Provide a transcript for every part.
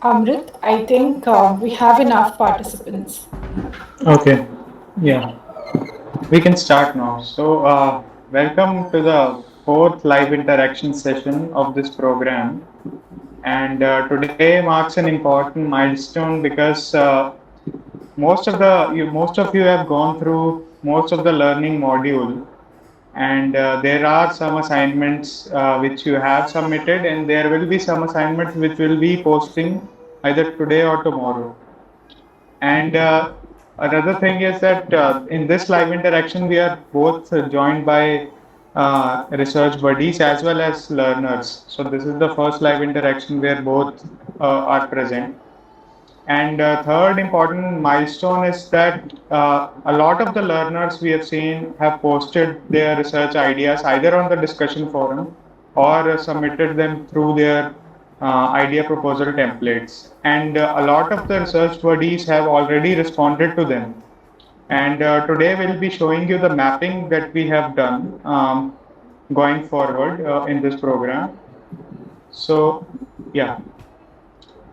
Amrit, I think we have enough participants. Okay, yeah, we can start now. Welcome to the fourth live interaction session of this program. And today marks an important milestone because most of you have gone through most of the learning module, and there are some assignments which you have submitted, and there will be some assignments which will be posting either today or tomorrow. And another thing is that in this live interaction, we are both joined by research buddies as well as learners. So this is the first live interaction where both are present. And third important milestone is that a lot of the learners we have seen have posted their research ideas either on the discussion forum or submitted them through their idea proposal templates. And a lot of the research buddies have already responded to them. And today we'll be showing you the mapping that we have done going forward in this program. So, yeah.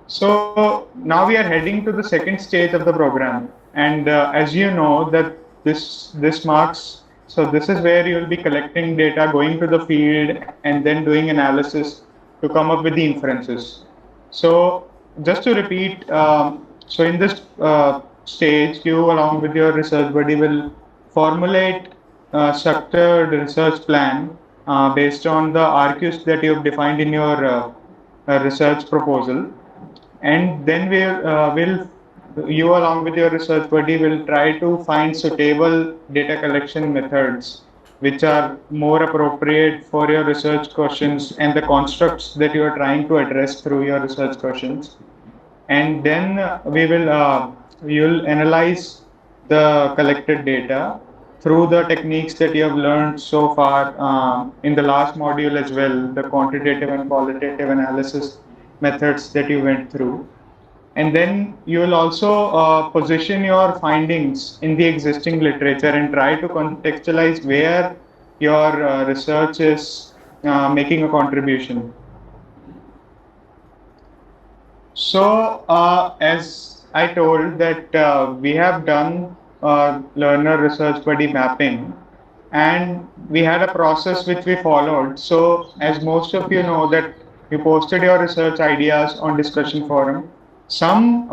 So now we are heading to the second stage of the program, and as you know that this marks. So this is where you will be collecting data, going to the field, and then doing analysis to come up with the inferences. So just to repeat, so in this stage, you along with your research buddy will formulate a structured research plan based on the RQs that you have defined in your research proposal, and then will you along with your research buddy will try to find suitable data collection methods which are more appropriate for your research questions and the constructs that you are trying to address through your research questions. And then we will you'll analyze the collected data through the techniques that you have learned so far in the last module as well, the quantitative and qualitative analysis methods that you went through. And then you will also position your findings in the existing literature and try to contextualize where your research is making a contribution. So, as I told that we have done learner research buddy mapping, and we had a process which we followed. So, as most of you know that you posted your research ideas on discussion forum. Some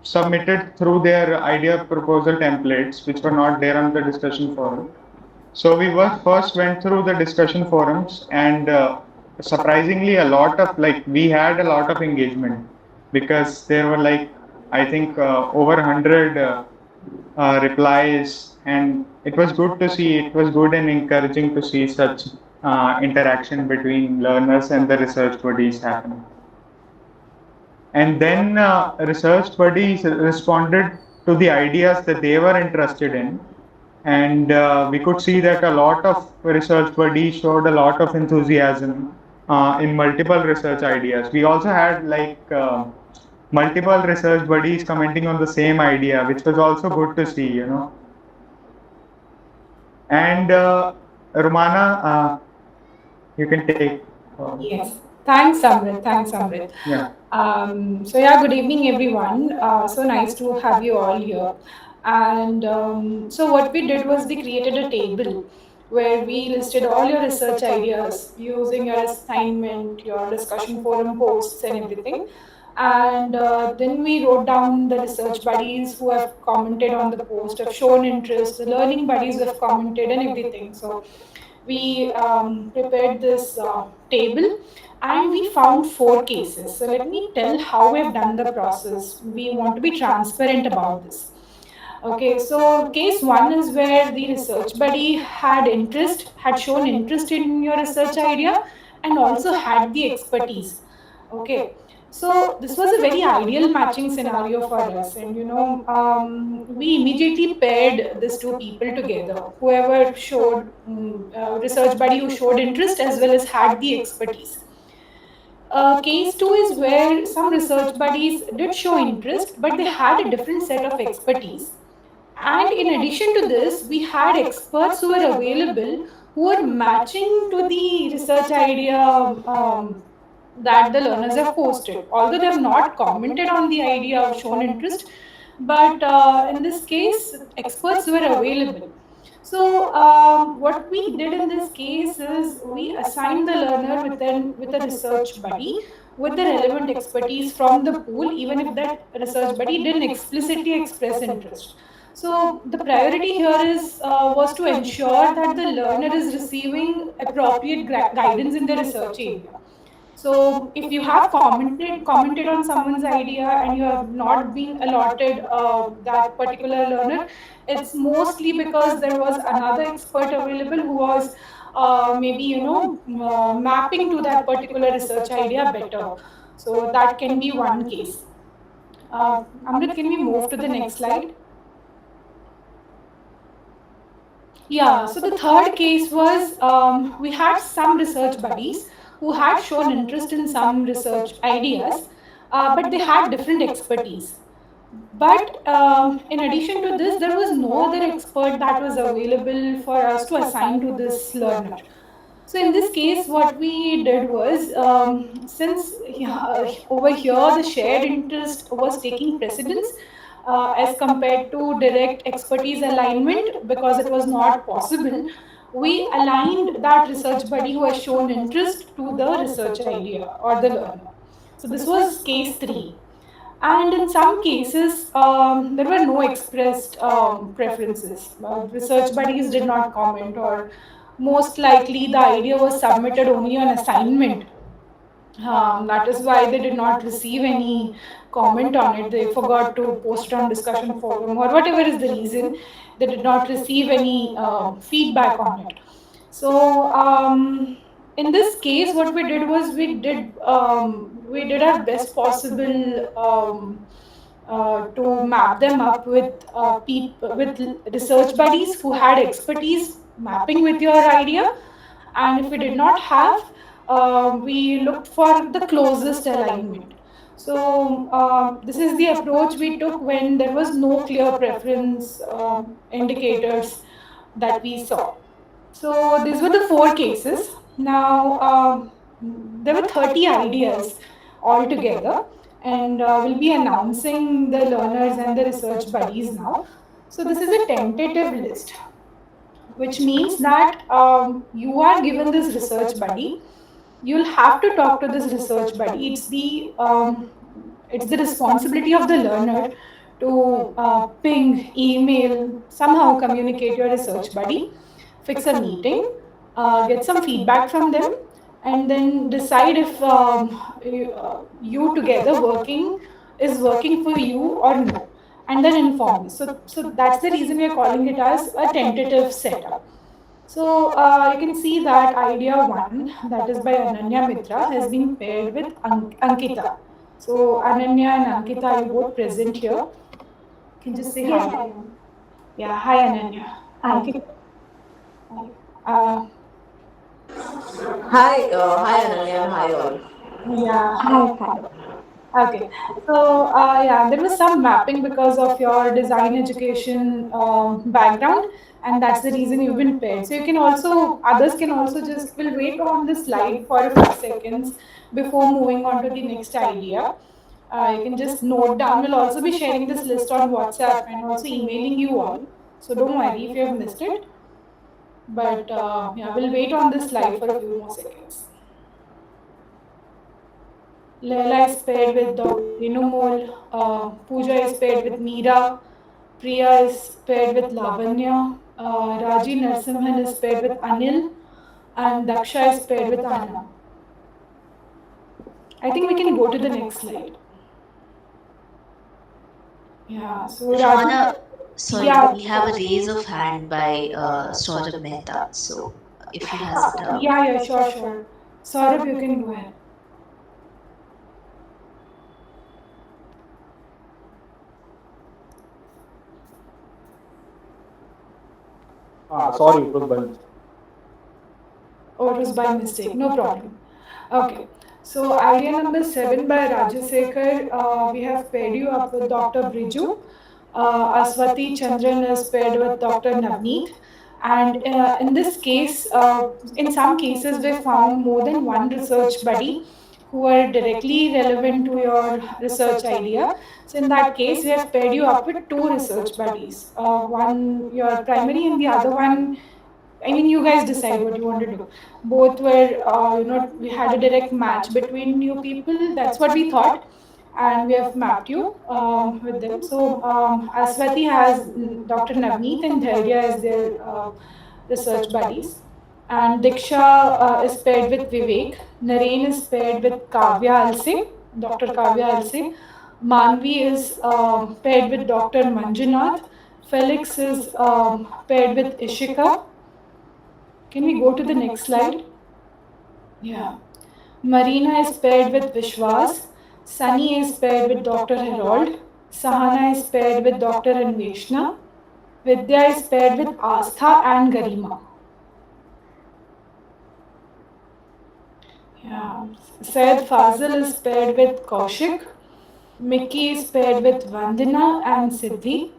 submitted through their idea proposal templates, which were not there on the discussion forum. So we were first went through the discussion forums, and surprisingly, a lot of we had a lot of engagement because there were I think over 100 replies, and it was good to see. It was good and encouraging to see such interaction between learners and the research bodies happen. And then research buddies responded to the ideas that they were interested in, and we could see that a lot of research buddies showed a lot of enthusiasm in multiple research ideas. We also had multiple research buddies commenting on the same idea, which was also good to see, you know. And Romana, you can take. Yes. Thanks, Amrit. Thanks, Amrit. Yeah. Good evening, everyone. So nice to have you all here. And so, what we did was we created a table where we listed all your research ideas using your assignment, your discussion forum posts, and everything. And then we wrote down the research buddies who have commented on the post, have shown interest, the learning buddies who have commented, and everything. So, we prepared this table and we found four cases. So let me tell how we've done the process. We want to be transparent about this. Okay, so case one is where the research buddy had shown interest in your research idea and also had the expertise. Okay, so this was a very ideal matching scenario for us, and we immediately paired these two people together. Whoever showed research buddy who showed interest as well as had the expertise. Case two is where some research buddies did show interest, but they had a different set of expertise. And in addition to this, we had experts who were available who were matching to the research idea that the learners have posted, although they have not commented on the idea or shown interest. But in this case, experts were available. So what we did in this case is we assigned the learner with a research buddy with the relevant expertise from the pool, even if that research buddy didn't explicitly express interest. So the priority here is was to ensure that the learner is receiving appropriate guidance in the research area. So if you have commented on someone's idea and you have not been allotted that particular learner, it's mostly because there was another expert available who was maybe mapping to that particular research idea better. So that can be one case. Amrit, can we move to the next slide? Yeah, so the third case was we had some research buddies who had shown interest in some research ideas, but they had different expertise. But in addition to this, there was no other expert that was available for us to assign to this learner. So in this case, what we did was, since over here the shared interest was taking precedence as compared to direct expertise alignment, because it was not possible, we aligned that research buddy who has shown interest to the research idea or the learner. So this was case 3. And in some cases, there were no expressed preferences. Research buddies did not comment, or most likely the idea was submitted only on assignment. That is why they did not receive any comment on it. They forgot to post it on discussion forum, or whatever is the reason. They did not receive any feedback on it. So in this case, what we did was we did our best possible to map them up with with research buddies who had expertise mapping with your idea. And if we did not have, we looked for the closest alignment. So this is the approach we took when there was no clear preference indicators that we saw. So these were the 4 cases. Now there were 30 ideas altogether, and we'll be announcing the learners and the research buddies now. So this is a tentative list, which means that you are given this research buddy. You'll have to talk to this research buddy. It's the responsibility of the learner to ping, email, somehow communicate your research buddy, fix a meeting, get some feedback from them, and then decide if you together working is working for you or no, and then inform me. So that's the reason we are calling it as a tentative setup. So you can see that idea 1, that is by Ananya Mitra, has been paired with Ankita. So Ananya and Ankita, are you both present here? You can just say Yes, hi. I am. Yeah, hi Ananya. Hi. Ankita. Uh, Hi Ananya, and hi all. yeah. Hi, hi. Okay. So yeah, there was some mapping because of your design education background, and that's the reason you've been paired. So you can also, others can also just, will wait on this slide for a few seconds before moving on to the next idea. You can just note down. We'll also be sharing this list on WhatsApp and also emailing you all. So don't worry if you have missed it. But yeah, we'll wait on this slide for a few more seconds. Leila is paired with Dr. Renumol, Pooja is paired with Meera, Priya is paired with Lavanya, Raji Narsimhan is paired with Anil, and Daksha is paired with Anna. I think we can go to the next slide. Yeah, so Raji. Shwana, sorry, Yeah, we have a raise of hand by Saurabh Mehta. So if he has it, yeah, sure, sure. Saurabh, you can go ahead. Sorry, it was by mistake. Oh, it was by mistake. No problem. Okay. So idea number 7 by Rajasekhar, we have paired you up with Dr. Briju. Aswati Chandran is paired with Dr. Navneet. And in this case, in some cases, we found more than one research buddy who are directly relevant to your research idea. So in that case, we have paired you up with two research buddies. One your primary and the other one, I mean, you guys decide what you want to do. Both were, we had a direct match between you people. That's what we thought, and we have mapped you with them. So Aswati has Dr. Navneet and Dhairya as their research buddies, and Diksha is paired with Vivek. Naren is paired with Kavya Alse, Dr. Kavya Alse. Manvi is paired with Dr. Manjunath. Felix is paired with Ishika. Can we go to the next slide? Yeah. Marina is paired with Vishwas. Sunny is paired with Dr. Harold. Sahana is paired with Dr. Anveshna. Vidya is paired with Astha and Garima. Yeah. Syed Fazil is paired with Kaushik. Mickey is paired with Vandana and Siddhi.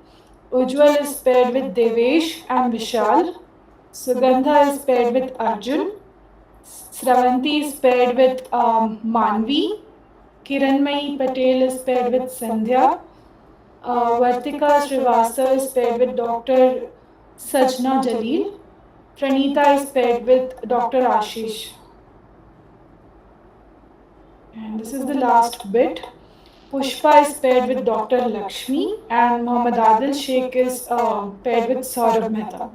Ujjwal is paired with Devesh and Vishal. Sugandha is paired with Arjun. Sravanti is paired with Manvi. Kiranmai Patel is paired with Sandhya. Vartika Srivastava is paired with Dr. Sajna Jalil. Pranita is paired with Dr. Ashish. And this is the last bit. Pushpa is paired with Dr. Lakshmi, and Muhammad Adil Sheikh is paired with Saurabh Mehta.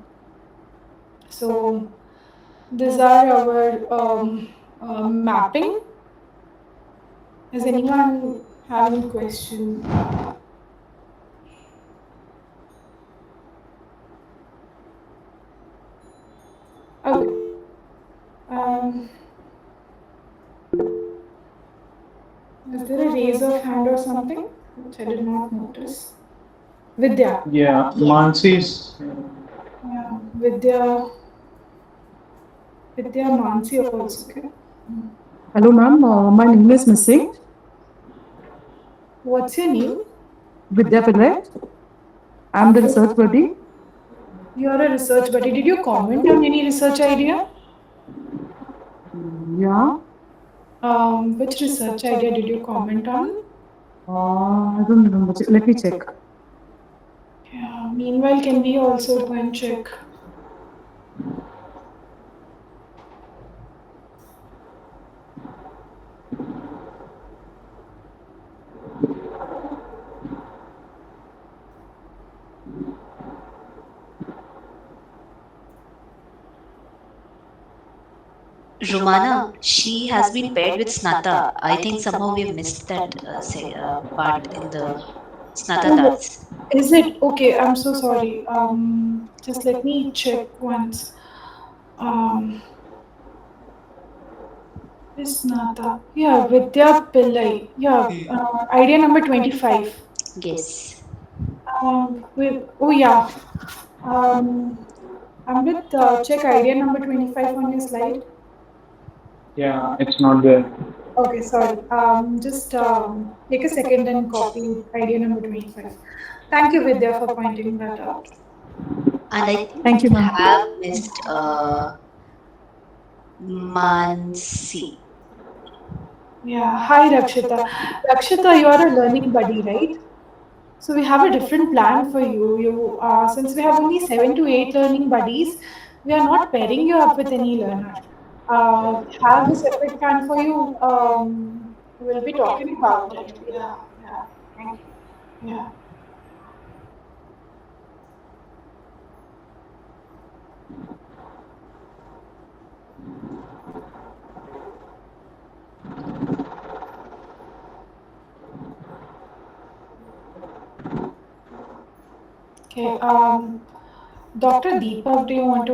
So these are our mapping. Does anyone have any question? Okay. Um, is there a raise of hand or something? Which I did not notice. Vidya. Yeah, Mansi's. Yeah, Vidya. Vidya Mansi also. Okay. Hello, ma'am. My name is missing. What's your name? Vidya Pillai. I'm the research buddy. You're a research buddy. Did you comment on any research idea? Yeah. Which research idea did you comment on? I don't remember. Let me check. Yeah. Meanwhile, can we also go and check? Romana, she has been paired with Snata. I think somehow we have missed that part in the Snata Oh, Tats. is it? Okay, I'm so sorry. Just let me check once. Um, is Nata? Yeah, Vidya Pillai. Yeah, idea number 25. Yes. Oh yeah. Um, I'm with check idea number 25 on your slide. Yeah, it's not there. Okay, sorry. Just take a second and copy idea number 25. Thank you, Vidya, for pointing that out. And I think Thank you, we ma'am. have missed Mansi. Yeah. Hi, Rakshita. Rakshita, you are a learning buddy, right? So we have a different plan for you. Since we have only 7 to 8 learning buddies, we are not pairing you up with any learner. We have a separate plan for you. We'll be talking about it. Yeah, yeah. Thank you. Yeah. Okay. Dr. Deepak, do you want to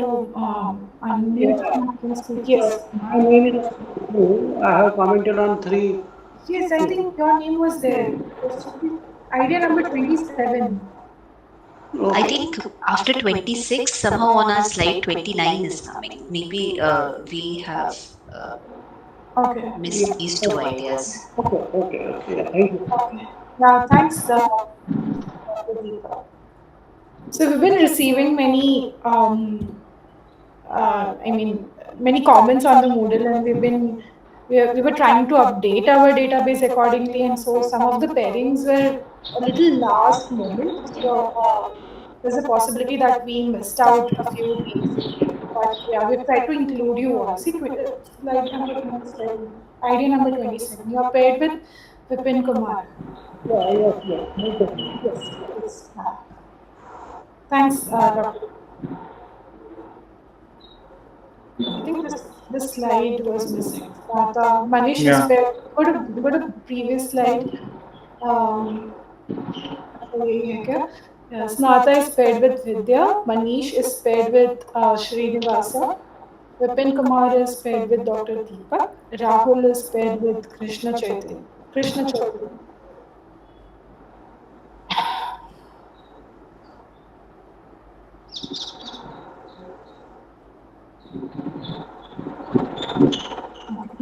unmute Yeah, and speak? Yes. my name is Prabhu. I have commented on three. Yes, I think your name was there. It should be idea number 27. I Okay. think after 26, somehow on our slide 29 is coming. Maybe we have uh, Okay. Yeah. missed these two ideas. Okay. Yeah, thank you. Okay. Yeah, thanks, Dr. Deepak. So we've been receiving many, I mean, many comments on the Moodle, and we've been we were trying to update our database accordingly, and so some of the pairings were a little last moment. So there's a possibility that we missed out a few weeks. But yeah, we've tried to include you all. See, slide number 27, idea number 27. You're paired with Vipin Kumar. Yeah, yes, yes, noted. Yes, yes. Thanks, Doctor. I think this slide was missing. Manish is Yeah. paired. Go to previous slide. Um, अच्छा यही है क्या? Yeah, Snata is paired with Vidya. Manish is paired with Srinivasa. Vipin Kumar is paired with Dr. Deepak. Rahul is paired with Krishna Chaitanya. Krishna Chaitanya.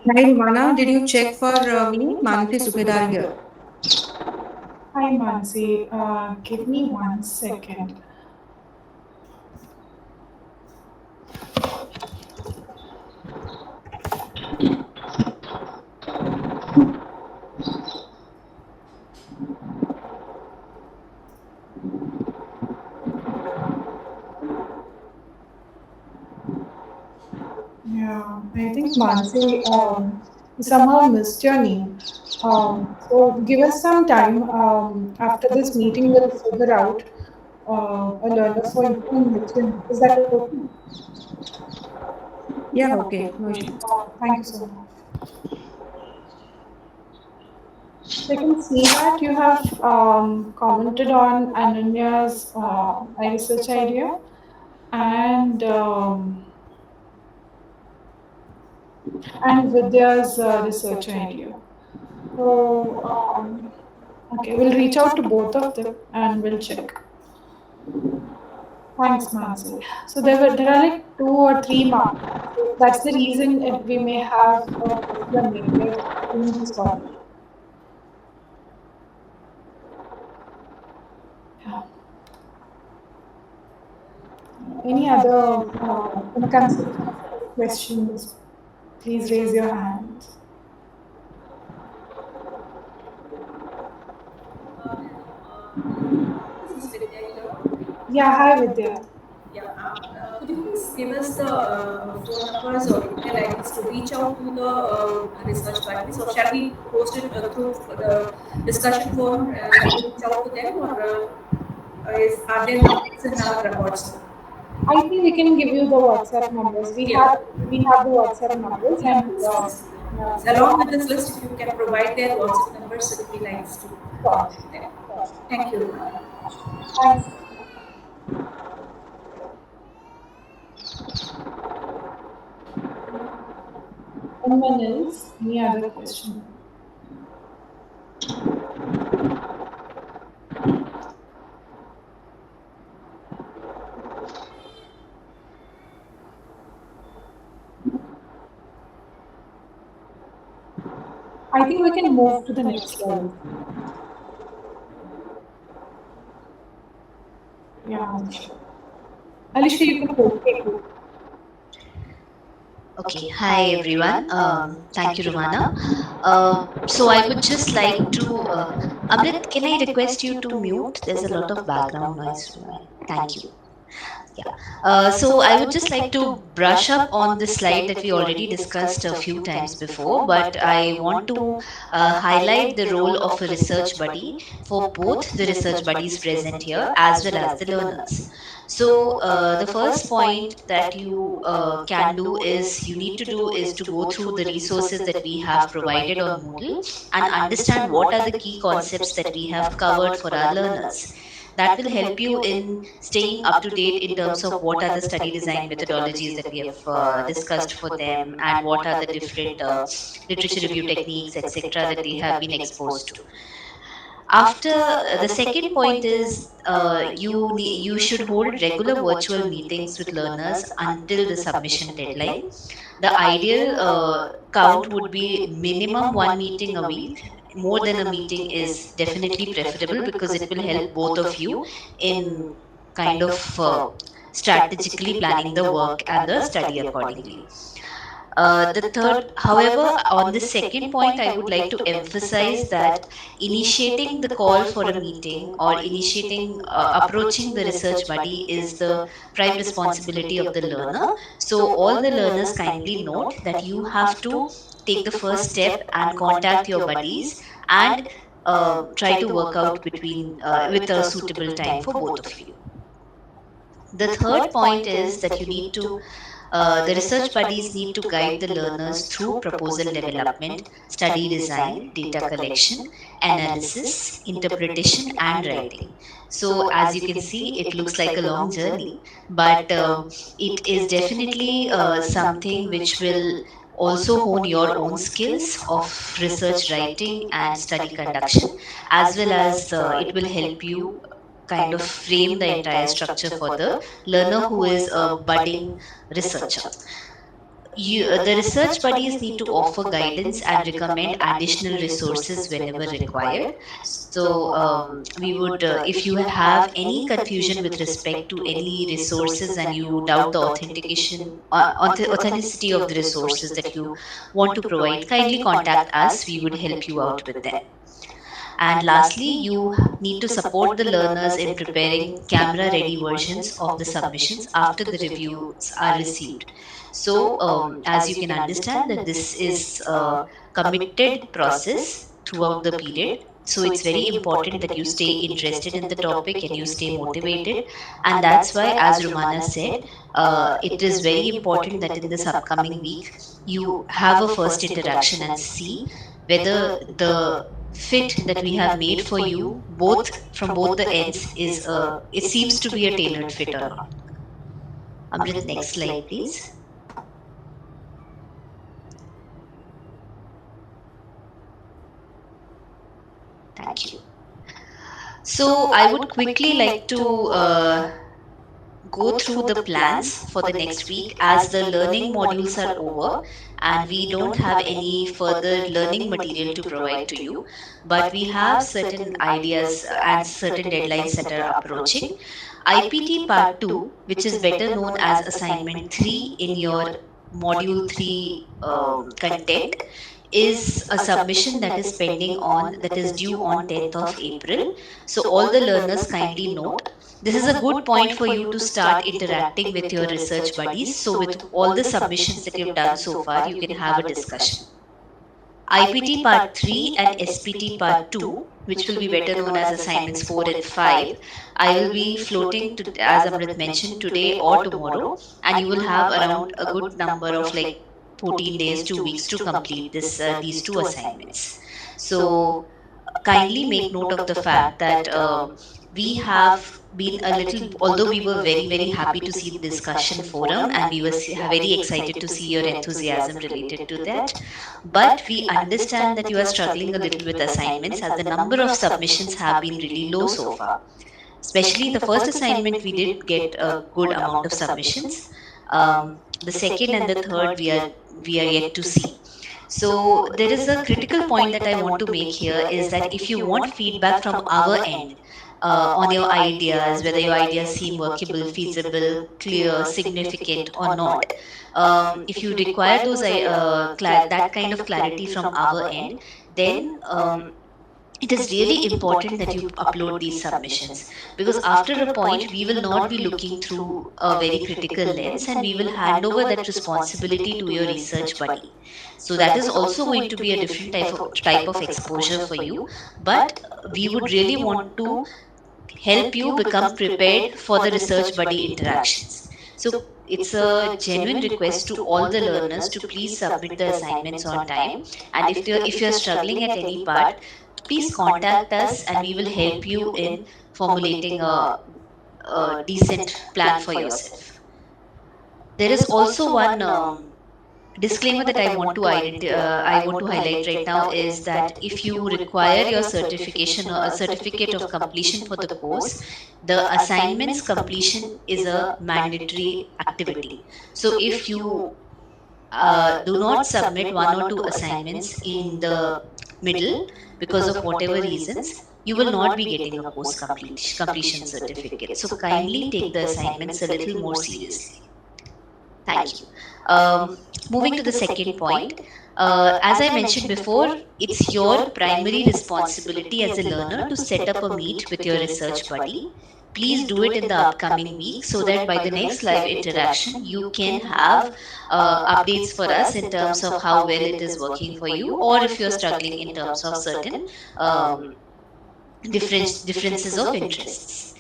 Hi, Rumana. Did you check for me? Mansi Subedar here. Hi Mansi, give me 1 second. Yeah, I think Mansi, you somehow missed your name. So give us some time. After this meeting, we'll figure out a learner for you and Nitin. Is that okay? Yeah, okay. No issues. Thank you so much. So I can see that you have commented on Ananya's research idea and Vidya's research idea. So, okay, we'll reach out to both of them and we'll check. Thanks, Mansi. So there are like 2 or 3 marks. So that's the reason we may have posted a negative in this topic. Yeah. Any other concepts, questions? Please raise your hand. Hello, this is Vidya here. Yeah, hi Vidya. Yeah, could you please give us the phone numbers or email IDs to reach out to the research buddies, or shall we post it through the discussion forum? Shall we reach out to them, or are there numbers in our WhatsApp? I think we can give you the WhatsApp numbers. We Yeah, have the WhatsApp numbers yeah, and please, please. yeah. Yes. Along with this list, if you can provide their WhatsApp numbers, it will be nice to Sure. contact them. Thank you, Rumana. Thanks. Anyone else? Any other question? I think we can move to the next slide. Yeah, Alisha. Alisha, you can take it. Okay, hi everyone. Thank you, Romana. So I would just like to, Amrit, can I request you to mute? There's a lot of background noise from my. Thank you. Yeah. So I would just like to brush up on this slide that we already discussed a few times before, but I want to highlight the role of a research buddy for both the research buddies present here as well as the learners. So the first point that you can do is you need to do is to go through the resources that we have provided on Moodle and understand what are the key concepts that we have covered for our learners. That will help you in staying up to date in terms of what are the study design methodologies that we have discussed for them, and what are the different literature review techniques, etc., that they have been exposed to. After the second point is you should hold regular virtual meetings with learners until the submission deadline. The ideal count would be minimum one meeting a week. More than a meeting is definitely preferable because it will help both of you in kind of strategically planning the work and the study accordingly. The third, however, on the second point, I would like to emphasize that initiating the call for a meeting or initiating, approaching the research buddy is the prime responsibility of the learner. So, all the learners kindly note that you have to take the first step and contact your buddies and try to work out between with a suitable time for both of you. The third point is that you need to the research buddies need to guide the learners through proposal development, study design, data collection, analysis, interpretation, and writing. So, as you can see, it looks like a long journey, but it is definitely something which will also hone your own skills of research writing and study conduction, as well as it will help you kind of frame the entire structure for the learner who is a budding researcher. The research buddies need to offer guidance and recommend additional resources whenever required. So, we would, if you have any confusion with respect to any resources and you doubt the authentication, authenticity of the resources that you want to provide, kindly contact us. We would help you out with them. And lastly, you need to support the learners in preparing camera ready versions of the submissions after the reviews are received. So, as you can understand, that this is a committed process throughout the period. So, it's very important that you stay interested in the topic and you stay motivated. And that's why, as Romana said, it is very important that in this upcoming week, you have a first interaction and see whether the fit that we have made for you both from both the ends is it seems to be a tailored fit or not. Amrit, next slide please. Thank you. So I would quickly like to go through the plans for the next week, as the learning modules are over and we don't have any further learning material to provide to you, but we have certain ideas and certain deadlines that are approaching. IPT part 2, which is better known as assignment 3 in your module 3 content, is a submission that is pending on, that is due on 10th of April. So all the learners kindly note, this is a good point for you to start interacting with your research buddies. So with all the submissions that you've done so far, you can have a discussion. IPT Part 3 and SPT Part 2, which will be better known as assignments 4 and 5, I will be floating to, as Amrit mentioned, today or tomorrow, and you will have around a good number of like 14 days, 2 weeks to complete this these two assignments. So kindly make note of the fact that we have been a little, although we were very, very happy to see the discussion forum and we were very excited to see your enthusiasm related to that, but we understand that you are struggling a little with assignments as the number of submissions have been really low so far. Especially the first assignment, we did get a good amount of submissions. The second and the third, we are yet to see. So there is a critical point that I want to make here is that if you want feedback from our end on your ideas, whether your ideas seem workable, feasible, clear, significant, or not, if you require those that kind of clarity from our end, then it is really important that you upload these submissions, because after a point we will not be looking through a very critical lens and we will hand over that responsibility to your research buddy. So that is also going to be a different type of exposure for you, but we would really want to help you become prepared for the research buddy interactions. So it's a genuine request to all the learners to please submit the assignments on time, and if you're struggling at any part, please contact us and we will help you in formulating a decent plan for yourself. There is also one disclaimer that I want to highlight right now is that if you require your certification or a certificate of completion for the course, the assignments completion is a mandatory activity. So if you do not submit one or two assignments in the middle because of whatever reasons, you will not be getting a course completion certificate. So kindly take the assignments a little more seriously. Thank you. Moving to the second point, as I mentioned before, it's your primary responsibility as a learner to set up a meet with your research buddy. Please do it in the upcoming week so that by the next live interaction, you can have updates for us in terms of how well it is working for you, or if you're struggling in terms of certain um, differences of interests.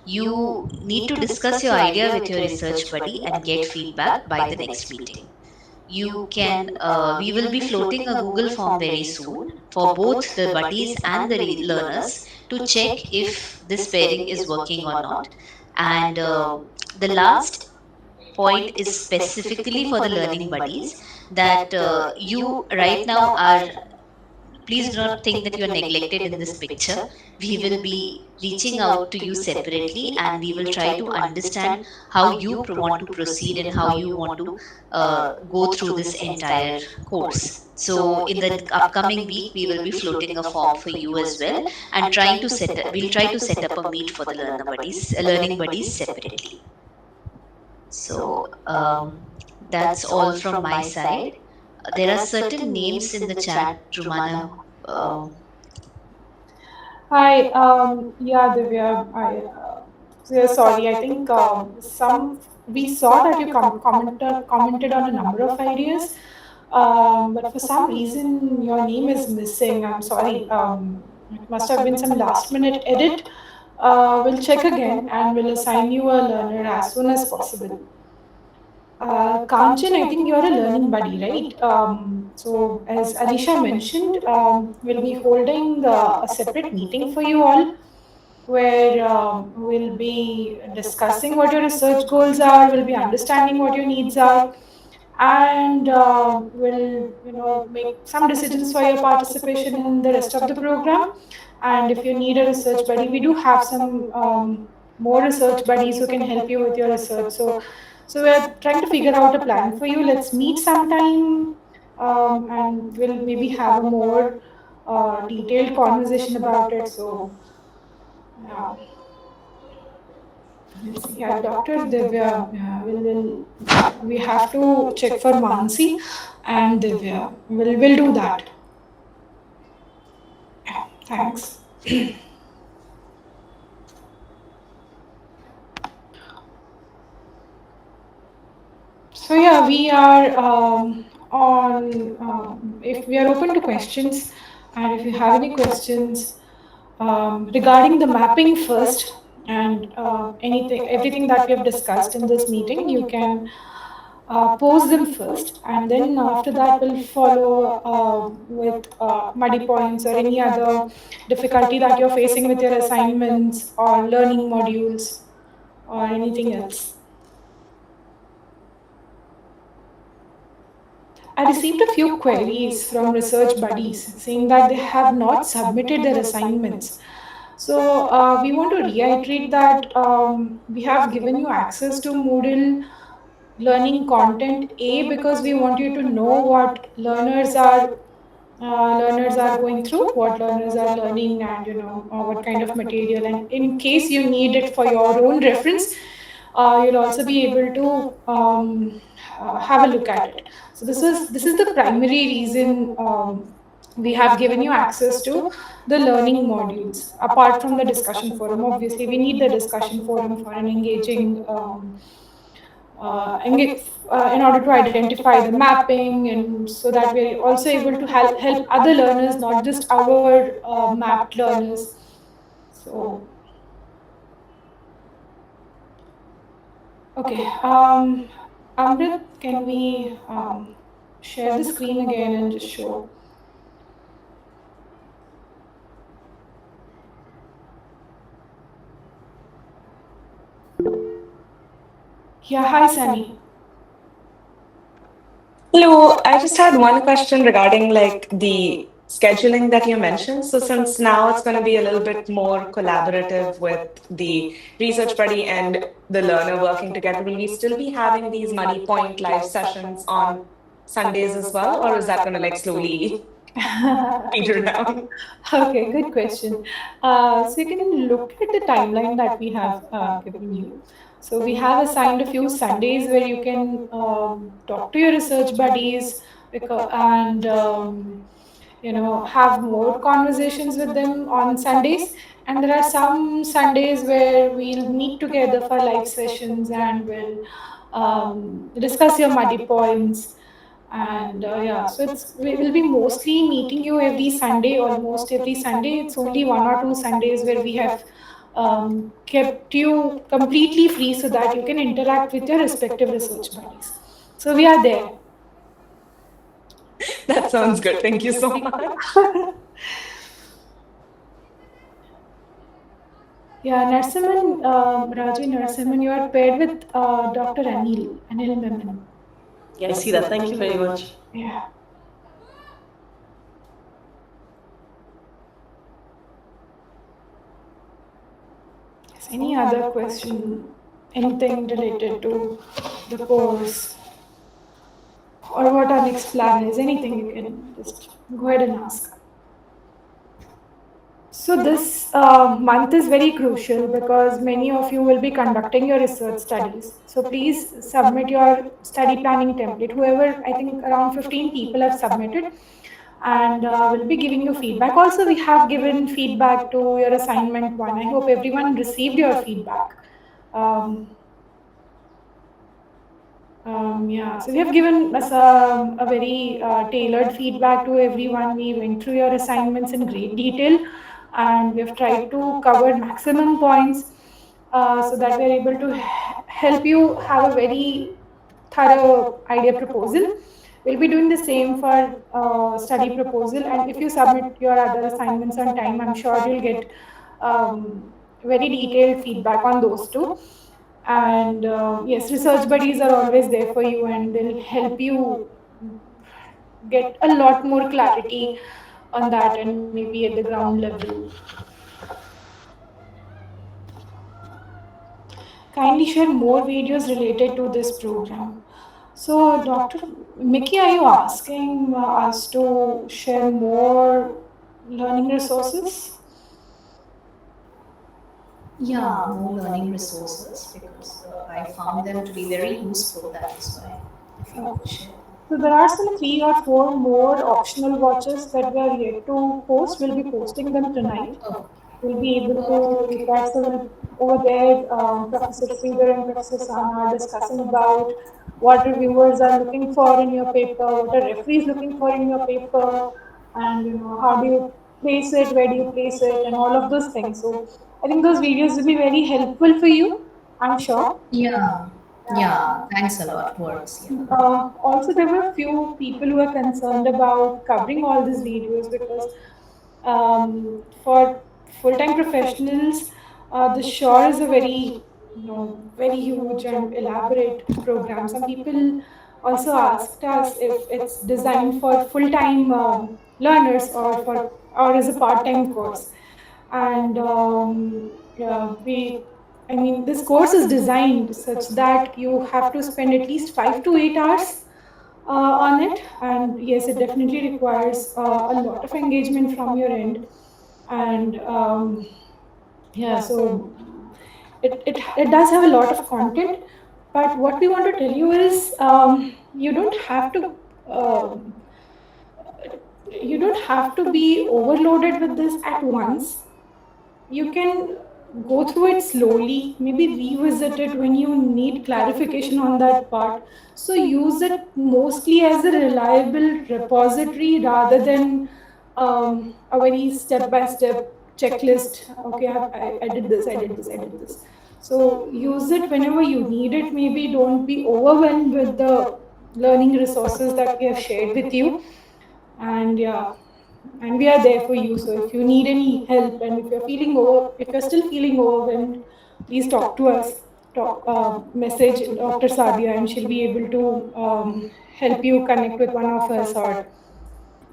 You need to discuss your idea with your research buddy and get feedback by the next meeting. You can We will be floating a Google form very soon for both the buddies and the learners to check if this pairing is working or not. And the last point is specifically for the learning buddies, that you right now are, please do not think that you are neglected in this picture. We will be reaching out to you separately, and we will try to understand how you want to proceed and how you want to go through this entire course. So in the upcoming week, we will be floating a form for you as well, and we'll try to set up a meet for the learning buddies separately. So that's all from my side. There are certain names in the chat, Rumana. Um, Hi, yeah, Divya. Sorry. I think we saw that you commented on a number of ideas, but for some reason your name is missing. I'm sorry. It must have been some last minute edit. We'll check again and we'll assign you a learner as soon as possible. Kanchan, I think you're a learning buddy, right? So, as Alisha mentioned, we'll be holding a separate meeting for you all where we'll be discussing what your research goals are, we'll be understanding what your needs are, and we'll make some decisions for your participation in the rest of the program. And if you need a research buddy, we do have some more research buddies who can help you with your research. So we're trying to figure out a plan for you. Let's meet sometime, and we'll maybe have a more detailed conversation about it. So yeah. Let's see. Yeah, Dr. Divya, we have to check for Mansi and Divya. We'll do that. Yeah, thanks. So yeah, we are on. If we are open to questions, and if you have any questions regarding the mapping first, and everything that we have discussed in this meeting, you can pose them first, and then after that we'll follow with muddy points or any other difficulty that you're facing with your assignments or learning modules or anything else. I received a few queries from research buddies saying that they have not submitted their assignments. So we want to reiterate that we have given you access to Moodle learning content, A, because we want you to know what learners are going through, what learners are learning, and what kind of material. And in case you need it for your own reference, you'll also be able to have a look at it. So this is the primary reason we have given you access to the learning modules. Apart from the discussion forum, obviously we need the discussion forum for an engaging in order to identify the mapping, and so that we're also able to help other learners, not just our mapped learners. So okay, Amrit, can we share the screen again and just show? Yeah, hi Sunny. Hello, I just had one question regarding like the scheduling that you mentioned. So since now it's going to be a little bit more collaborative with the research buddy and the learner working together, will we still be having these Muddy Point live sessions on Sundays as well, or is that going to like slowly peter down? Okay, good question. So you can look at the timeline that we have given you. So we have assigned a few Sundays where you can talk to your research buddies, and have more conversations with them on Sundays. And there are some Sundays where we'll meet together for live sessions and we'll discuss your muddy points. And yeah, so we will be mostly meeting you every Sunday, almost every Sunday. It's only 1 or 2 Sundays where we have kept you completely free so that you can interact with your respective research buddies. So we are there. That sounds good. Thank you so much. Yeah, Narsimhan, Raji Narsimhan, you are paired with Dr. Anil Memon. Yeah, I see that. Thank you very much. Yeah. Yes, any other question? Anything related to the course or what our next plan is? Anything you can just go ahead and ask. So this month is very crucial because many of you will be conducting your research studies. So please submit your study planning template. Whoever, I think around 15 people have submitted, and we'll be giving you feedback. Also, we have given feedback to your assignment one. I hope everyone received your feedback. Um, yeah, so we have given us a very tailored feedback to everyone. We went through your assignments in great detail and we have tried to cover maximum points so that we are able to help you have a very thorough idea proposal. We'll be doing the same for study proposal, and if you submit your other assignments on time, I'm sure you'll get very detailed feedback on those too. And yes, research buddies are always there for you and they'll help you get a lot more clarity on that and maybe at the ground level. Kindly share more videos related to this program. So, Dr. Mickey, are you asking us to share more learning resources? Yeah, more learning resources because I found them to be very useful. That is why, if you could share. So there are some 3 or 4 more optional watches that we are yet to post. We'll be posting them tonight. Oh, We'll be able to look at. So over there, Professor Sridhar and Professor Sana are discussing about what reviewers are looking for in your paper, what a referee is looking for in your paper, and how do you place it, where do you place it, and all of those things. So I think those videos will be very helpful for you, I'm sure. yeah, yeah. Thanks a lot. Works. Yeah. Also, there were few people who were concerned about covering all these videos because for full-time professionals, the Shore is a very, very huge and elaborate program. Some people also asked us if it's designed for full-time learners or as a part-time course. And I mean, this course is designed such that you have to spend at least 5 to 8 hours on it. And yes, it definitely requires a lot of engagement from your end. And yeah, so it does have a lot of content. But what we want to tell you is you don't have to. Um you don't have to be overloaded with this at once. You can go through it slowly, maybe revisit it when you need clarification on that part. So use it mostly as a reliable repository rather than a very step by step checklist. Okay, I did this, I did this, I did this. So use it whenever you need it. Maybe don't be overwhelmed with the learning resources that we have shared with you. And yeah, and we are there for you. So if you need any help and if you're still feeling overwhelmed, please talk to us. Message Dr. Sadia and she'll be able to help you connect with one of us, or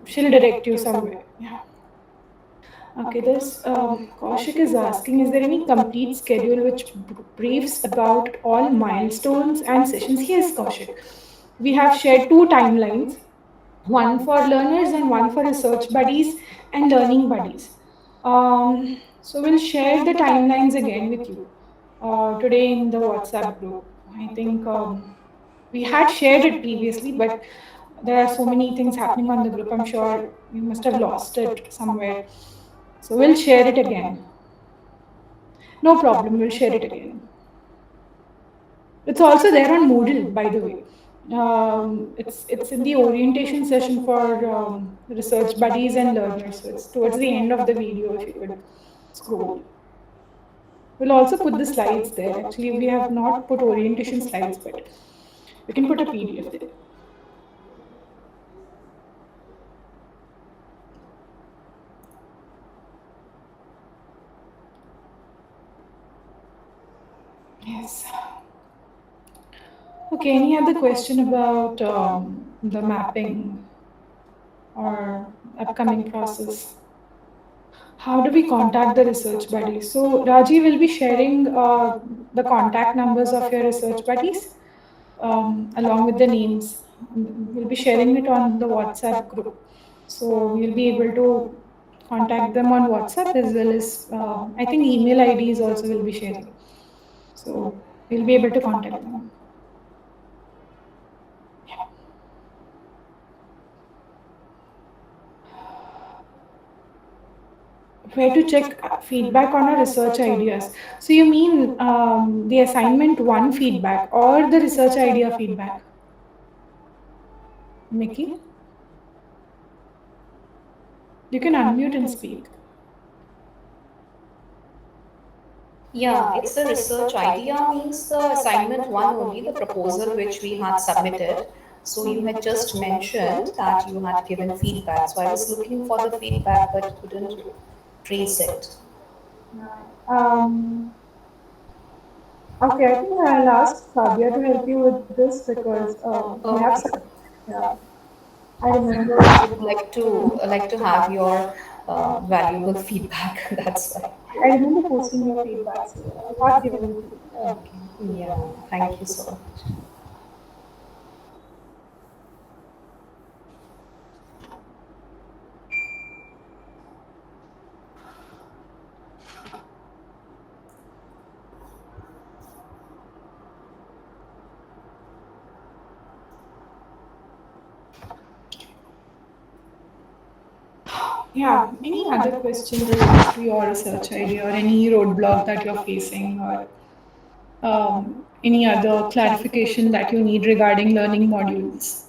she'll direct you somewhere. Yeah. Okay, there's Kaushik is asking, is there any complete schedule which briefs about all milestones and sessions? Yes, Kaushik. We have shared 2 timelines, one for learners and one for research buddies and learning buddies. So we'll share the timelines again with you. today in the WhatsApp group. I think we had shared it previously, but there are so many things happening on the group. I'm sure you must have lost it somewhere. So we'll share it again. No problem, we'll share it again. It's also there on Moodle, by the way. It's in the orientation session for research buddies and learners. So it's towards the end of the video. If you could scroll, we'll also put the slides there. Actually, we have not put orientation slides, but we can put a PDF there. Yes. Okay, any other question about the mapping or upcoming process? How do we contact the research buddies? So Raji will be sharing the contact numbers of your research buddies along with the names. We'll be sharing it on the WhatsApp group. So you'll be able to contact them on WhatsApp as well as I think email IDs also will be sharing. So you'll be able to contact them. Where to check feedback on our research ideas. So you mean the assignment one feedback or the research idea feedback? Mickey? You can unmute and speak. Yeah, it's the research idea means the assignment one only, the proposal which we had submitted. So you had just mentioned that you had given feedback. So I was looking for the feedback but couldn't trace it. Um, okay, I think I'll ask Sabia to help you with this because we have Okay. some. Yeah, I I remember. would like to have your valuable feedback. That's why. I remember posting your feedback, so I thought giving it to you. Okay. Yeah. Thank you so much. Yeah, any other question related to your research idea or any roadblock that you're facing or any other clarification that you need regarding learning modules?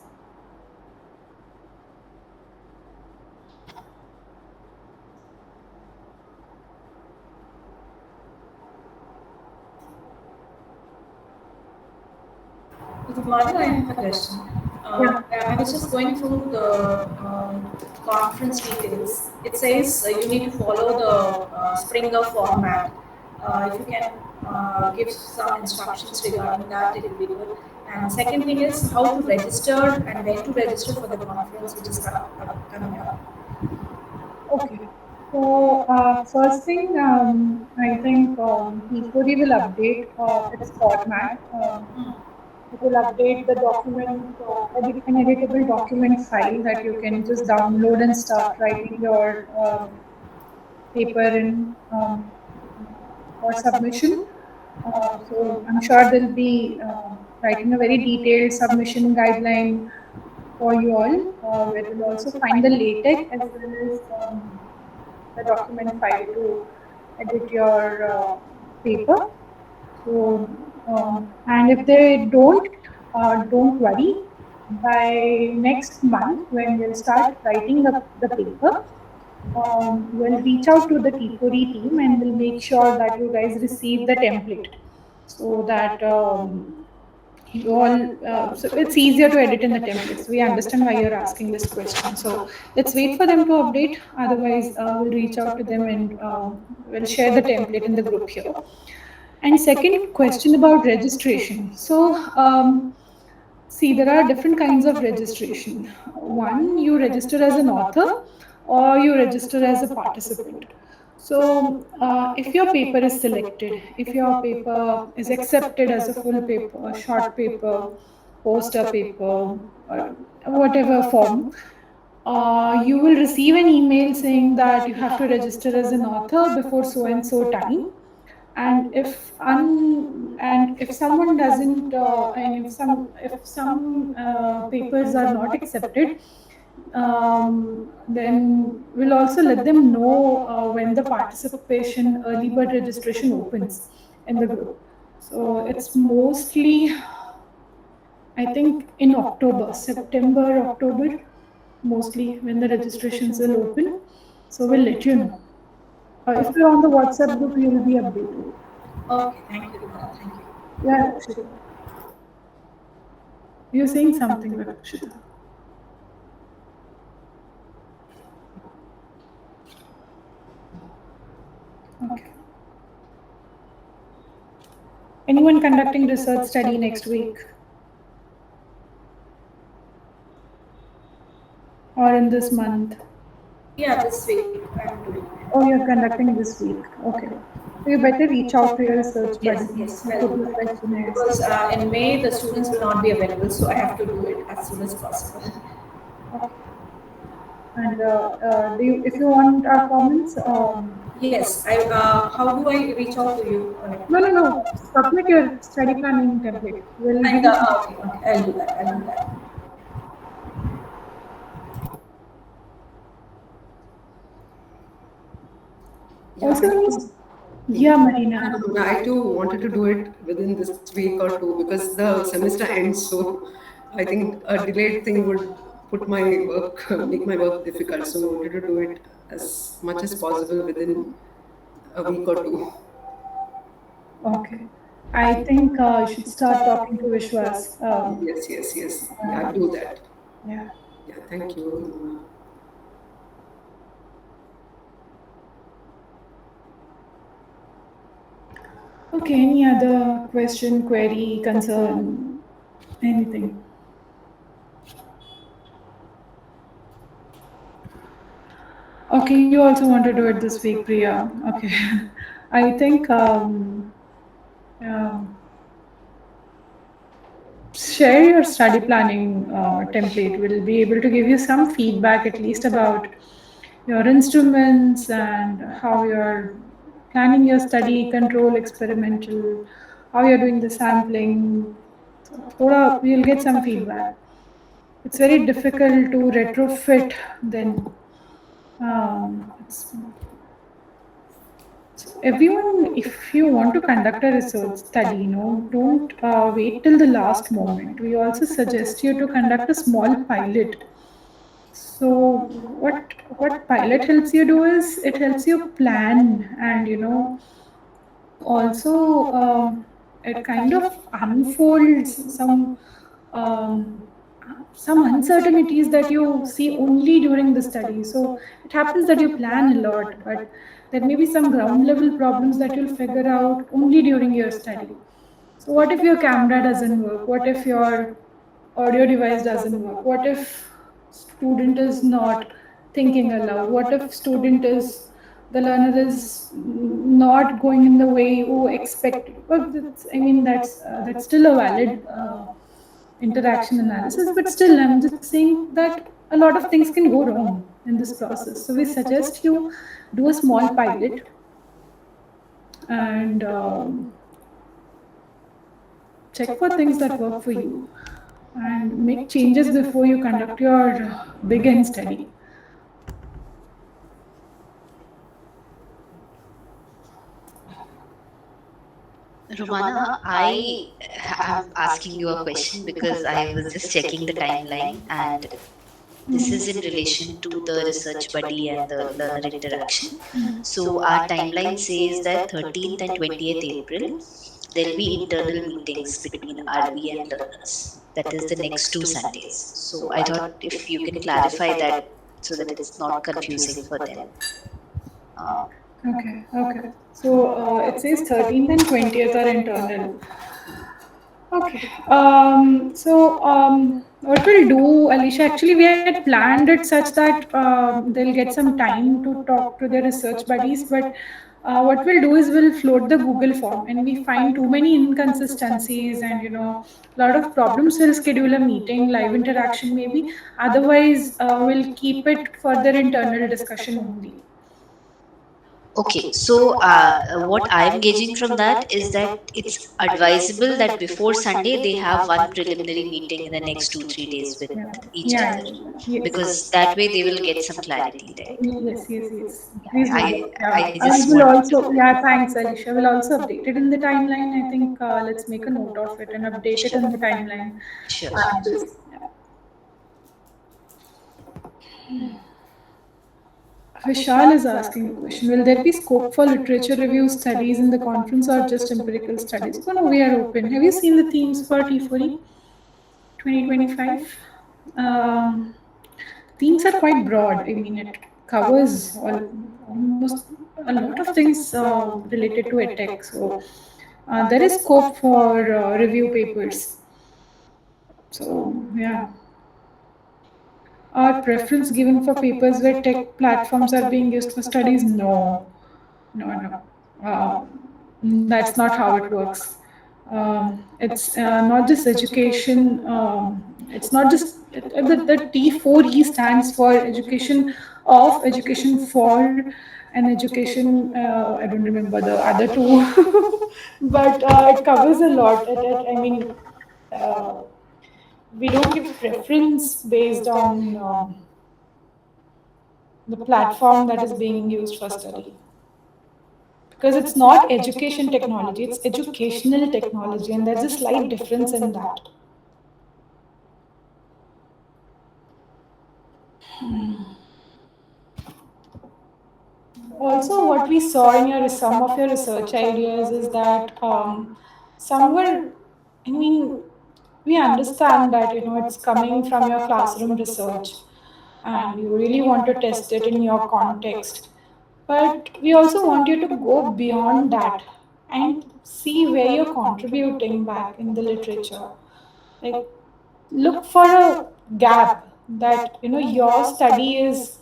Madhu, I have a question. Yeah. I was just going through the conference details. It says you need to follow the Springer format. If you can give some instructions regarding that, it will be good. And second thing is how to register and when to register for the conference which is coming up. Okay. So, first thing, I think T4E will update its format. It will update the document, an editable document file that you can just download and start writing your paper in for submission. So I'm sure they'll be writing a very detailed submission guideline for you all, where you'll also find the LaTeX as well as the document file to edit your paper. So, and if they don't worry. By next month, when we'll start writing the paper, we'll reach out to the T4E team and we'll make sure that you guys receive the template so that you all, so it's easier to edit in the templates. We understand why you're asking this question. So let's wait for them to update. Otherwise, we'll reach out to them and we'll share the template in the group here. And second question about registration. So, see, there are different kinds of registration. One, you register as an author or you register as a participant. So, if your paper is selected, if your paper is accepted as a full paper, a short paper, poster paper, or whatever form, you will receive an email saying that you have to register as an author before so and so time. And if someone doesn't and if some papers are not accepted, then we'll also let them know when the participation early bird registration opens in the group. So it's mostly, I think, in October, September, October, mostly when the registrations will open. So we'll let you know. If you're on the WhatsApp group, you will be updated. Okay, thank you, Rumana. Thank you. Yeah, Rakshita. You're saying something, Rakshita. Okay. Anyone conducting research study next week or in this month? Yeah, this week I'm doing it. Oh, you're conducting this week. Okay. So you better reach out to your research Yes, buddies, yes, well, put your questionnaires. because in May the students will not be available, so I have to do it as soon as possible. Okay. And if you want our comments, Yes, I. How do I reach out to you? no, no, no. Submit your study planning template. We'll give And you. okay, okay, I'll do that. I'll do that. Yeah, Also, yeah, Marina. I too wanted to do it within this week or two because the semester ends. So I think a delayed thing would put my work, make my work difficult. So I wanted to do it as much as possible within a week or two. Okay. I think you should start talking to Vishwas. Yes, yes, yes. Yeah, I'll do that. Yeah. Yeah, thank you, Rumana. Okay. Any other question, query, concern, anything? Okay. You also want to do it this week, Priya. Okay. I think um, share your study planning template. We'll be able to give you some feedback at least about your instruments and how you're planning your study, control, experimental, how you're doing the sampling. So, we'll get some feedback. It's very difficult to retrofit then. It's everyone, if you want to conduct a research study, don't wait till the last moment. We also suggest you to conduct a small pilot. So what pilot helps you do is it helps you plan, and also it kind of unfolds um, some uncertainties that you see only during the study. So it happens that you plan a lot, but there may be some ground level problems that you'll figure out only during your study. So what if your camera doesn't work? What if your audio device doesn't work? What if student is not thinking aloud? What if student is the learner is not going in the way you expected? Well, that's still a valid interaction analysis, but still, I'm just saying that a lot of things can go wrong in this process. So we suggest you do a small pilot and check for things that work for you and make changes before you conduct your big end study. Romana, am asking you a question because I was just checking the timeline, and this is in relation to the research buddy and the learner interaction. So our timeline says that 13th and 20th April, there'll be internal meetings between RB and learners. That is the next 2 Sundays. So I thought if you can clarify that so that it's not confusing for them. Uh, Okay. So it says 13th and 20th are internal. Okay. What we'll do, Alicia, actually, we had planned it such that they'll get some time to talk to their research buddies. But what we'll do is we'll float the Google form, and we find too many inconsistencies and a lot of problems. We'll schedule a meeting, live interaction, maybe. Otherwise, we'll keep it for their internal discussion only. Okay, so what I'm gauging from that is that it's advisable that before Sunday they have one preliminary meeting in the next 2 3 days with Yeah, each yeah, other, yeah, yeah. Yes. because that way they will get some clarity, right? Yes, yes, yes. Please Yeah, do I that. Yeah, I I just will wanted to also. Yeah, thanks, Alicia. We'll also update it in the timeline. I think let's make a note of it and update it sure, in the timeline. sure. This. Yeah. Vishal is asking a question. Will there be scope for literature review studies in the conference or just empirical studies? Oh, no, we are open. Have you seen the themes for T4E 2025? Um, Themes are quite broad. I mean, it covers almost a lot of things related to edtech. So there is scope for review papers. So yeah, our preference given for papers where tech platforms are being used for studies? No, no, no. That's not how it works. It's not just education. It's not just the T4E stands for education of, education for, and education. I don't remember the other two, but it covers a lot. I mean, uh, we don't give preference based on the platform that is being used for study, because it's not education technology, it's educational technology, and there's a slight difference in that. Also, what we saw in your some of your research ideas is that some were, I mean, we understand that it's coming from your classroom research and you really want to test it in your context, but we also want you to go beyond that and see where you're contributing back in the literature. Like, look for a gap that your study is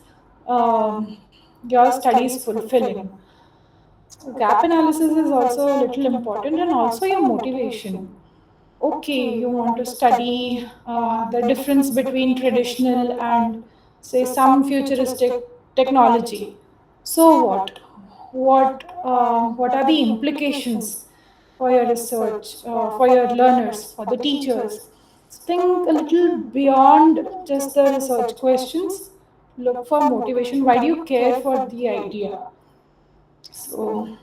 fulfilling. So gap analysis is also a little important, and also your motivation. Okay, you want to study the difference between traditional and, say, some futuristic technology. So what are the implications for your research, for your learners, for the teachers? Think a little beyond just the research questions. Look for motivation. Why do you care for the idea? So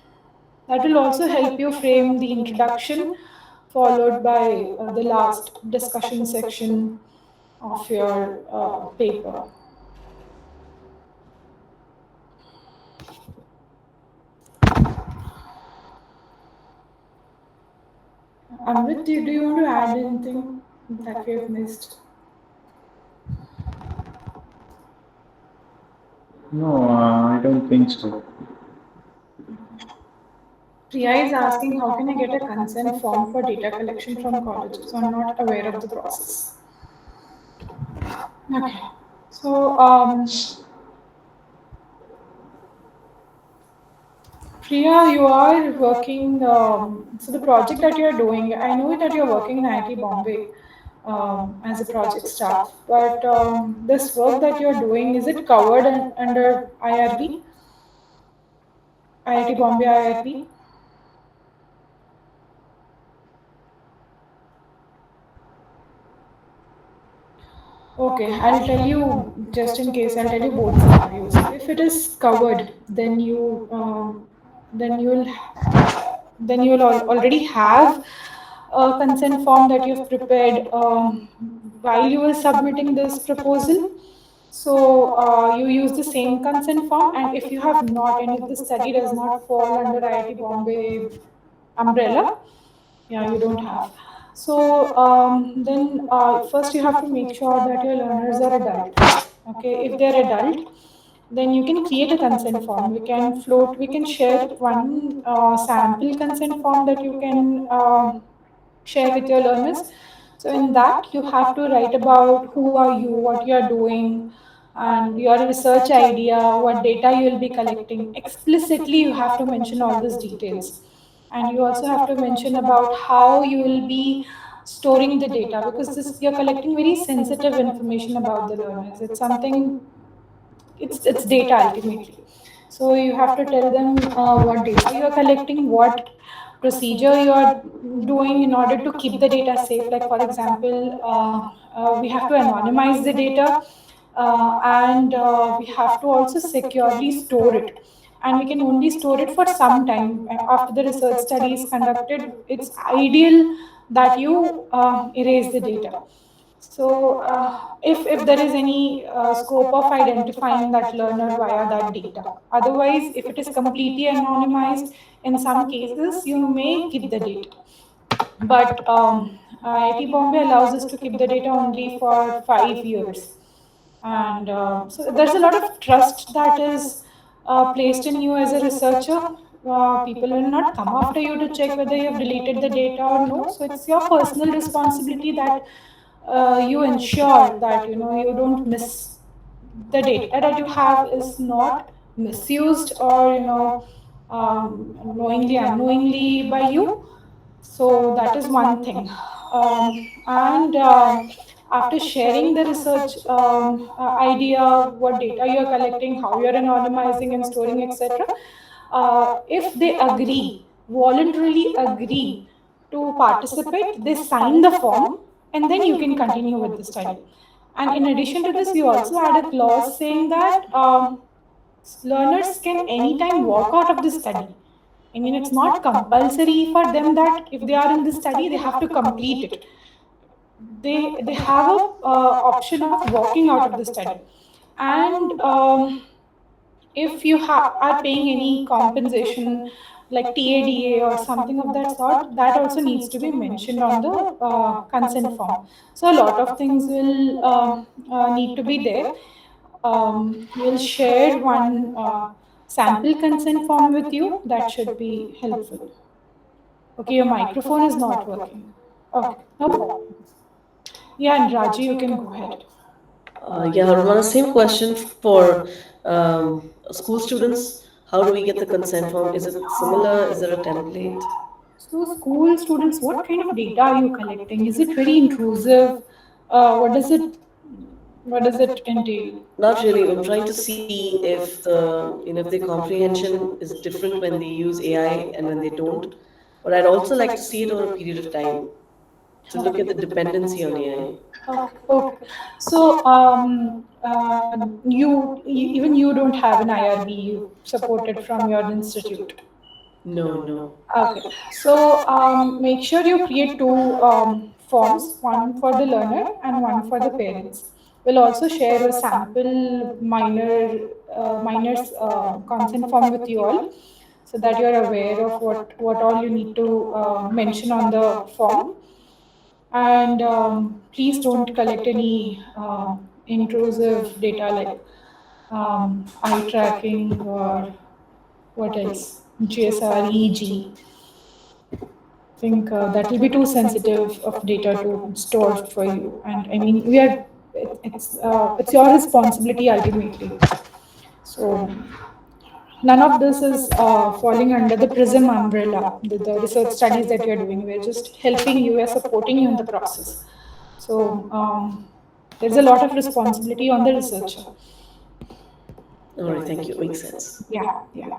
that will also help you frame the introduction, followed by the last discussion section of your paper. Amrit, do you want to add anything that we have missed? No, I don't think so. Priya is asking, how can I get a consent form for data collection from colleges? I'm not aware of the process. Okay. So, Priya, you are working. So the project that you are doing, I know that you are working in IIT Bombay as a project staff, but this work that you are doing, is it covered under IRB, IIT Bombay IRB? Okay, I'll tell you, just in case, I'll tell you both scenarios. If it is covered, then you'll then you'll already have a consent form that you've prepared while you were submitting this proposal. So you use the same consent form, and if you have not, and if the study does not fall under IIT Bombay umbrella, yeah, you don't have. So then first you have to make sure that your learners are adult. Okay, if they're adult, then you can create a consent form. We can share one sample consent form that you can share with your learners. So in that, you have to write about who are you, what you are doing, and your research idea, what data you will be collecting. Explicitly, you have to mention all these details. And you also have to mention about how you will be storing the data, because this you're collecting very sensitive information about the learners. It's something, it's data ultimately. So you have to tell them what data you are collecting, what procedure you are doing in order to keep the data safe. Like for example, we have to anonymize the data, and we have to also securely store it. And we can only store it for some time. After the research study is conducted, it's ideal that you erase the data. So, if there is any scope of identifying that learner via that data. Otherwise, if it is completely anonymized, in some cases, you may keep the data. But IIT Bombay allows us to keep the data only for 5 years. And so there's a lot of trust that is placed in you as a researcher. People will not come after you to check whether you have deleted the data or no. So it's your personal responsibility that you ensure that you don't miss the data that you have is not misused or knowingly unknowingly by you. So that is one thing. And after sharing the research idea, what data you are collecting, how you are anonymizing and storing, etc., if they agree, voluntarily agree to participate, they sign the form, and then you can continue with the study. And in addition to this, we also add a clause saying that learners can anytime walk out of the study. I mean, it's not compulsory for them that if they are in this study, they have to complete it. They have a option of walking out of the study. And if you are paying any compensation like TADA or something of that sort, that also needs to be mentioned on the consent form. So a lot of things will need to be there. We'll share one sample consent form with you. That should be helpful. Okay, your microphone is not working. Okay, no problem. Yeah, and Raji, you can go ahead. Yeah, Romana, same question for school students. How do we get the consent form? Is it similar? Is there a template? So, school students, what kind of data are you collecting? Is it very intrusive? What does it entail? Not really. I'm trying to see if if their comprehension is different when they use AI and when they don't. But I'd also like to see it over a period of time to look at the dependency on AI. Okay. So, even you don't have an IRB you supported from your institute. No, no. Okay. So, make sure you create two forms, one for the learner and one for the parents. We'll also share a sample minor's consent form with you all, so that you are aware of what all you need to mention on the form. And please don't collect any intrusive data like eye tracking or what else, GSR, EEG. Think that will be too sensitive of data to store for you. And I mean, it's your responsibility ultimately. So none of this is falling under the PRISm umbrella, the research studies that you're doing. We're just helping you, we're supporting you in the process. So there's a lot of responsibility on the researcher. All right, thank you. Makes sense. Yeah, yeah.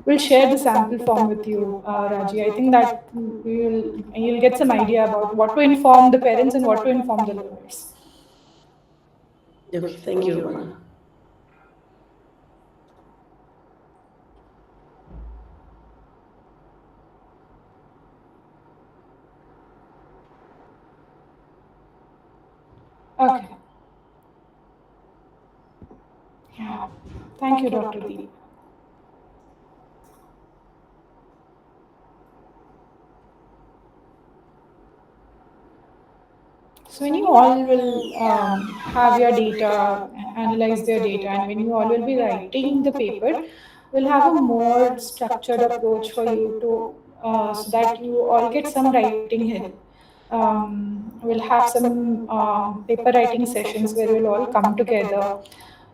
We'll share the sample form with you, Raji. I think that you'll get some idea about what to inform the parents and what to inform the learners. Okay, thank you, Romana. Okay. Yeah. Thank you, Dr. Deep. So when you all will have your data, analyze their data, and when you all will be writing the paper, we'll have a more structured approach for you to, so that you all get some writing help. We'll have some paper writing sessions where we'll all come together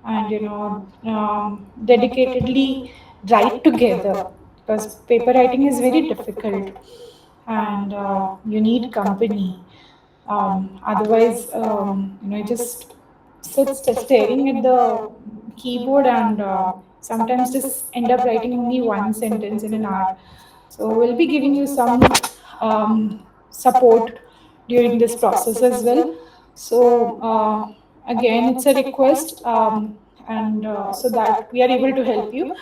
and dedicatedly write together, because paper writing is very difficult and you need company. Otherwise, just sit staring at the keyboard and sometimes just end up writing only one sentence in an hour. So we'll be giving you some support during this process as well. So again, it's a request, and so that we are able to help you,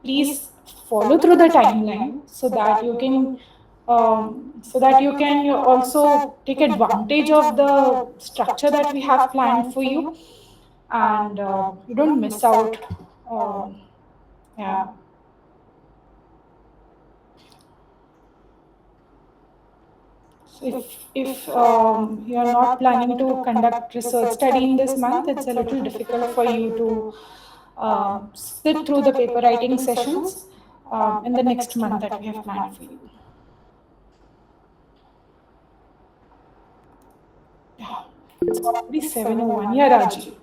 please follow through the timeline so that you can also take advantage of the structure that we have planned for you, and you don't miss out. Um, yeah. So if you are not planning to conduct research study in this month, it's a little difficult for you to sit through the paper writing sessions in the next month that we have planned for you. Yeah, it's already 7:01. Yeah, Raji.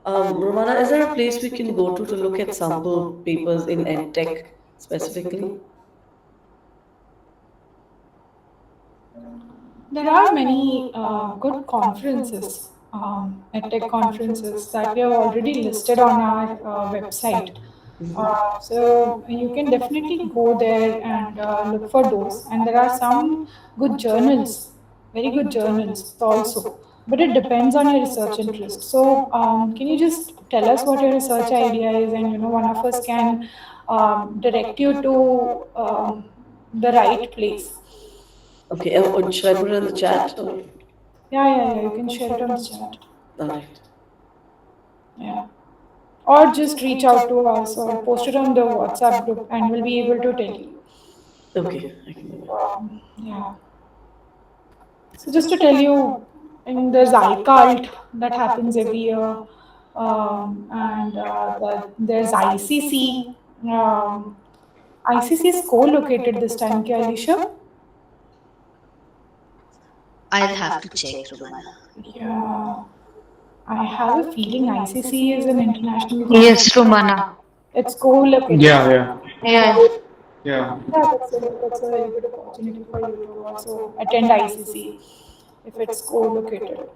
Romana, is there a place we can go to look at sample papers in EdTech specifically? There are many good conferences, EdTech conferences that we have already listed on our website. So you can definitely go there and look for those. And there are some good journals, very good journals also. But it depends on your research interest. So can you just tell us what your research idea is, and one of us can direct you to the right place. Okay, should I put it in the chat? Or? Yeah. You can share it on the chat. All right. Yeah. Or just reach out to us or post it on the WhatsApp group, and we'll be able to tell you. Okay, I can do that. Yeah. So just to tell you, there's iCult that happens every year, and there's ICC. Um, ICC is co-located this time, kya, Alicia? I'll have to check, Romana. Yeah. I have a feeling ICC is an international Yes, conference. Romana. It's co-located. Yeah. Yeah. Yeah. Yeah, that's a very good opportunity for you to also attend ICC if it's co-located.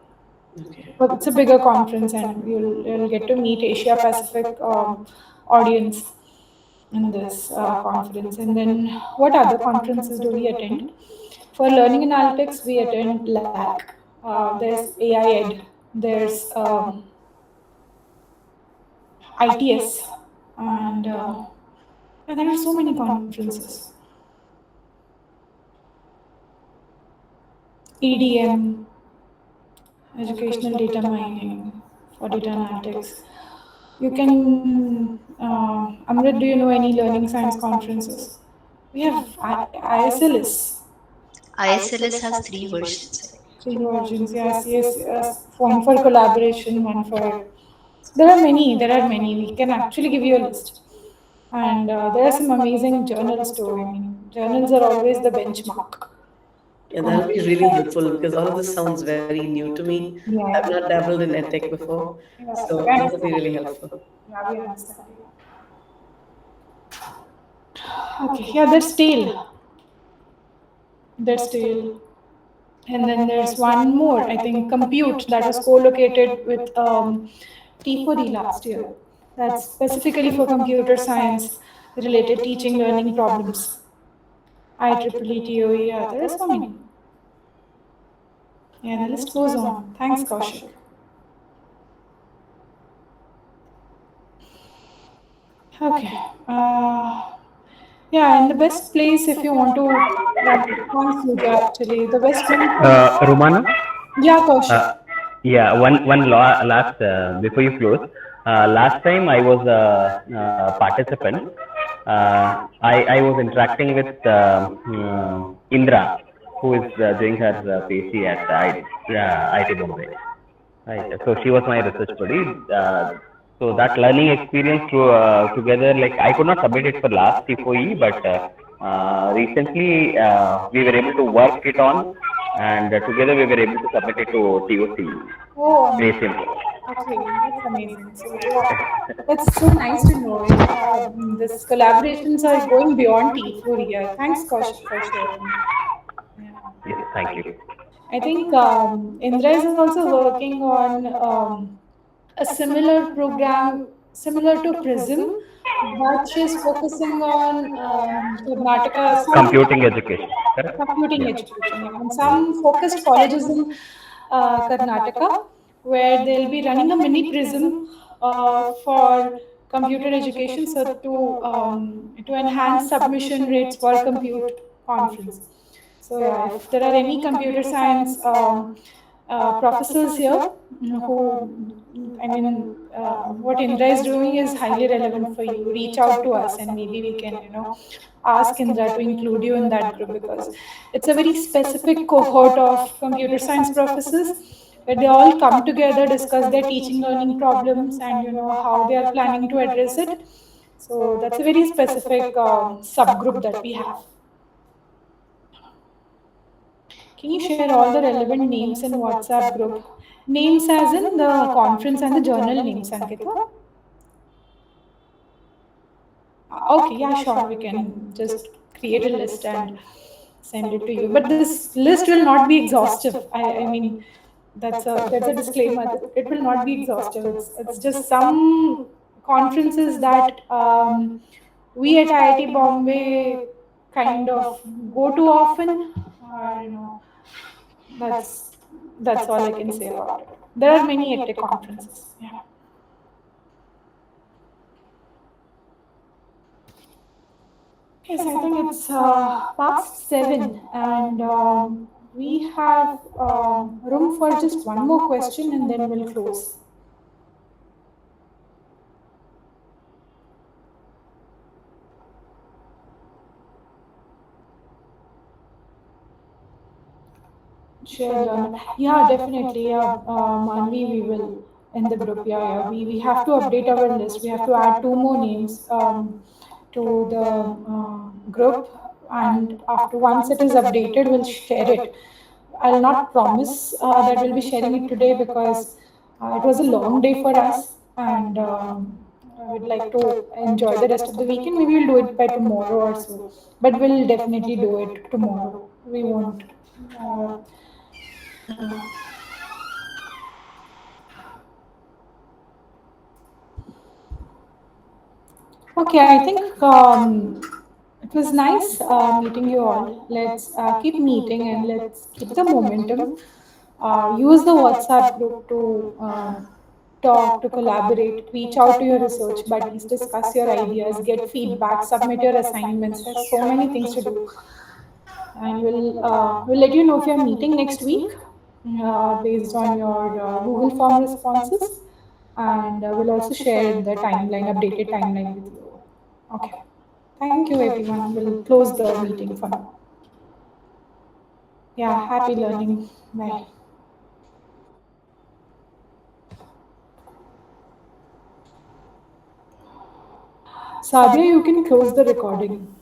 Okay. But it's a bigger conference, and you'll get to meet Asia Pacific audience in this conference. And then, what other conferences do we attend? For learning analytics, we attend LAC. There's AI Ed. There's ITS, and yeah, there are so many conferences. EDM, educational data mining for data analytics. You can, Amrit, do you know any learning science conferences? We have ISLS, ISLS has three versions, I think. three versions. Yes. One for collaboration, one for. There are many. We can actually give you a list. And there are some amazing journals too. I mean, journals are always the benchmark. Yeah, that'll be really helpful because all of this sounds very new to me. I've Yeah. not dabbled in EdTech before, so Yeah, this will be really helpful. yeah, we understand. Okay, yeah, there's tail. There's tail. And then there's one more, I think, compute, that was co-located with T4E last year. That's specifically for computer science related teaching learning problems. IEEE TOE, yeah, there are so many. Yeah, the list goes on. Thanks, Kaushik. Okay. Yeah, and the best place if you want to. Thanks, Pooja, actually. The best place. Romana? Yeah, Kaushik. Yeah, last before you close. Last time I was a participant. I was interacting with Indra, who is doing her PhD at IT Bombay. Right. So she was my research buddy. So that learning experience together, like I could not submit it for last T4E, but recently we were able to work it on, and together we were able to submit it to TOC. Oh, PRISm. okay, that's amazing. So yeah, that's so nice to know. This collaborations are going beyond T4 year. Thanks, Kaushik, for sharing. Yeah. Yes, thank you. I think Indra is also working on a similar program similar to PRISm, batch is focusing on Karnataka, some Computing education, correct? computing Yeah. education, yeah, and Yeah. some focused colleges in Karnataka, where they'll be running a mini PRISm for computer education, so to enhance submission rates for compute conference. So yeah, if there are any computer science professors here who, I mean, what Indra is doing is highly relevant for you. Reach out to us, and maybe we can, ask Indra to include you in that group, because it's a very specific cohort of computer science professors where they all come together, discuss their teaching learning problems, and how they are planning to address it. So that's a very specific subgroup that we have. Can you share all the relevant names in WhatsApp group? Names as in the conference and the journal names, Ankita? Okay, yeah, sure. We can just create a list and send it to you. But this list will not be exhaustive. I mean, that's a disclaimer. That it will not be exhaustive. It's just some conferences that we at IIT Bombay kind of go to often, or that's that's all I can say about it. There are many EdTech conferences. Yeah. Yes, I think it's past 7, and we have room for just one more question, and then we'll close. Shared learner. Yeah, definitely. Yeah, Manvi, we will in the group. Yeah, yeah. We have to update our list. We have to add two more names to the group, and after once it is updated, we'll share it. I'll not promise that we'll be sharing it today, because it was a long day for us, and I would like to enjoy the rest of the weekend. Maybe we'll do it by tomorrow or so, but we'll definitely do it tomorrow. We won't. Uh, Okay, I think it was nice meeting you all. Let's keep meeting, and let's keep the momentum. Use the WhatsApp group to talk, to collaborate, reach out to your research buddies, discuss your ideas, get feedback, submit your assignments. There's so many things to do, and we'll let you know if you're meeting next week based on your Google form responses, and we'll also share the timeline, updated timeline with you. Okay. Thank you, everyone. We'll close the meeting for now. Yeah, happy learning. Bye. Sadia, you can close the recording.